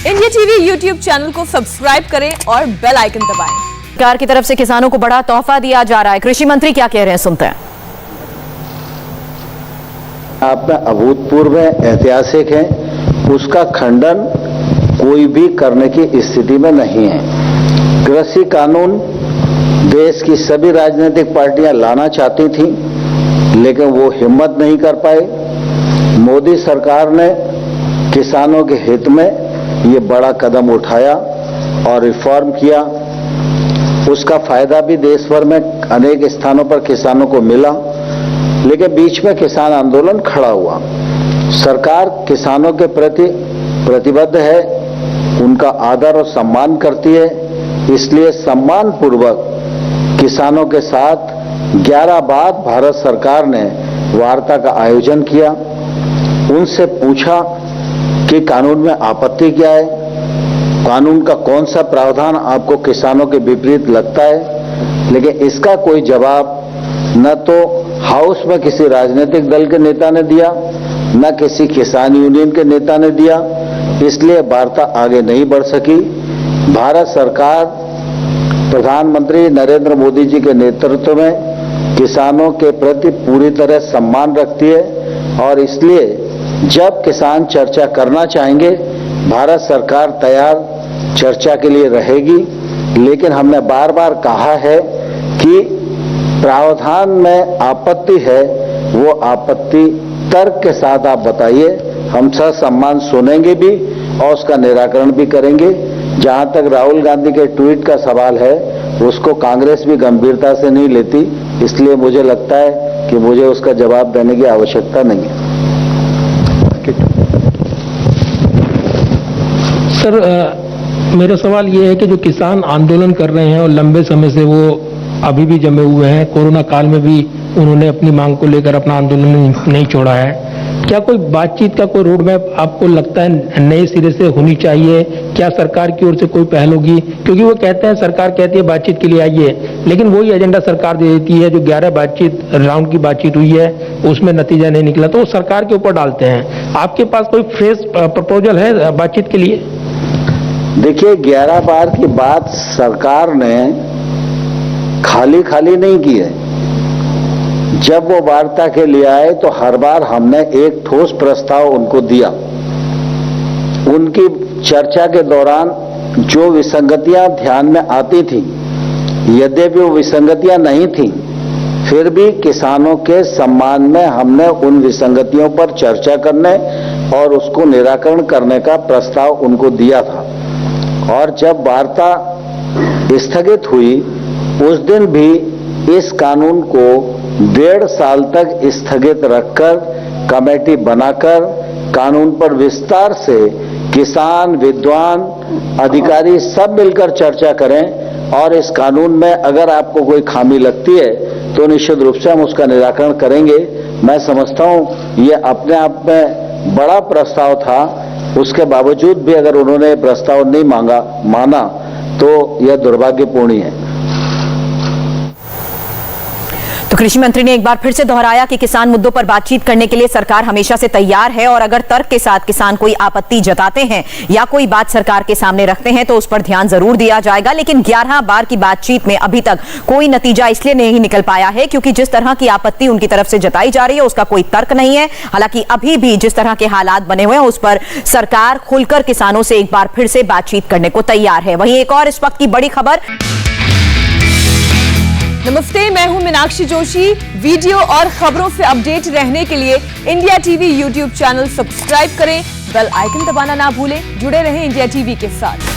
India TV YouTube channel को subscribe करें और बेल आइकन दबाएं। सरकार की तरफ से किसानों को बड़ा तोहफा दिया जा रहा है। कृषि मंत्री क्या कह रहे हैं, सुनते हैं। आपने अभूतपूर्व है, ऐतिहासिक है, उसका खंडन कोई भी करने की स्थिति में नहीं है। कृषि कानून देश की सभी राजनीतिक पार्टियां लाना चाहती थीं, लेकिन वो हिम्मत नहीं कर पाए। मोदी सरकार ने किसानों के हित में ये बड़ा कदम उठाया और रिफॉर्म किया। उसका फायदा भी देश भर में अनेक स्थानों पर किसानों को मिला, लेकिन बीच में किसान आंदोलन खड़ा हुआ। सरकार किसानों के प्रति प्रतिबद्ध है, उनका आदर और सम्मान करती है, इसलिए सम्मान पूर्वक किसानों के साथ 11 बार भारत सरकार ने वार्ता का आयोजन किया। उनसे पूछा कि कानून में आपत्ति क्या है, कानून का कौन सा प्रावधान आपको किसानों के विपरीत लगता है, लेकिन इसका कोई जवाब न तो हाउस में किसी राजनीतिक दल के नेता ने दिया, न किसी किसान यूनियन के नेता ने दिया, इसलिए वार्ता आगे नहीं बढ़ सकी। भारत सरकार प्रधानमंत्री नरेंद्र मोदी जी के नेतृत्व में किसानों के प्रति पूरी तरह सम्मान रखती है और इसलिए जब किसान चर्चा करना चाहेंगे, भारत सरकार तैयार चर्चा के लिए रहेगी। लेकिन हमने बार बार कहा है कि प्रावधान में आपत्ति है, वो आपत्ति तर्क के साथ आप बताइए, हम सम्मान सुनेंगे भी और उसका निराकरण भी करेंगे। जहां तक राहुल गांधी के ट्वीट का सवाल है, उसको कांग्रेस भी गंभीरता से नहीं लेती, इसलिए मुझे लगता है कि मुझे उसका जवाब देने की आवश्यकता नहीं है। सर, मेरा सवाल ये है कि जो किसान आंदोलन कर रहे हैं और लंबे समय से वो अभी भी जमे हुए हैं, कोरोना काल में भी उन्होंने अपनी मांग को लेकर अपना आंदोलन नहीं छोड़ा है, क्या कोई बातचीत का कोई रोड मैप आपको लगता है नए सिरे से होनी चाहिए? क्या सरकार की ओर से कोई पहल होगी? क्योंकि वो कहते हैं, सरकार कहती है बातचीत के लिए आइए, लेकिन वही एजेंडा सरकार दे देती है। जो 11 राउंड की बातचीत हुई है उसमें नतीजा नहीं निकला, तो वो सरकार के ऊपर डालते हैं। आपके पास कोई फ्रेश प्रपोजल है बातचीत के लिए? देखिए, 11 बार की बात सरकार ने खाली नहीं की है। जब वो वार्ता के लिए आए तो हर बार हमने एक ठोस प्रस्ताव उनको दिया। उनकी चर्चा के दौरान जो विसंगतियां ध्यान में आती थी, यद्यपि वो विसंगतियां नहीं थी, फिर भी किसानों के सम्मान में हमने उन विसंगतियों पर चर्चा करने और उसको निराकरण करने का प्रस्ताव उनको दिया था। और जब वार्ता स्थगित हुई, उस दिन भी इस कानून को 1.5 साल तक स्थगित रखकर कमेटी बनाकर कानून पर विस्तार से किसान, विद्वान, अधिकारी सब मिलकर चर्चा करें और इस कानून में अगर आपको कोई खामी लगती है तो निश्चित रूप से हम उसका निराकरण करेंगे। मैं समझता हूं ये अपने आप में बड़ा प्रस्ताव था, उसके बावजूद भी अगर उन्होंने प्रस्ताव नहीं माना तो यह दुर्भाग्यपूर्ण है। तो कृषि मंत्री ने एक बार फिर से दोहराया कि किसान मुद्दों पर बातचीत करने के लिए सरकार हमेशा से तैयार है और अगर तर्क के साथ किसान कोई आपत्ति जताते हैं या कोई बात सरकार के सामने रखते हैं तो उस पर ध्यान जरूर दिया जाएगा। लेकिन 11 बार की बातचीत में अभी तक कोई नतीजा इसलिए नहीं निकल पाया है क्योंकि जिस तरह की आपत्ति उनकी तरफ से जताई जा रही है उसका कोई तर्क नहीं है। हालांकि अभी भी जिस तरह के हालात बने हुए हैं उस पर सरकार खुलकर किसानों से एक बार फिर से बातचीत करने को तैयार है। वहीं एक और इस वक्त की बड़ी खबर। नमस्ते, मैं हूं मीनाक्षी जोशी। वीडियो और खबरों से अपडेट रहने के लिए India TV YouTube channel subscribe करें, बेल आइकन दबाना ना भूलें। जुड़े रहें इंडिया टीवी के साथ।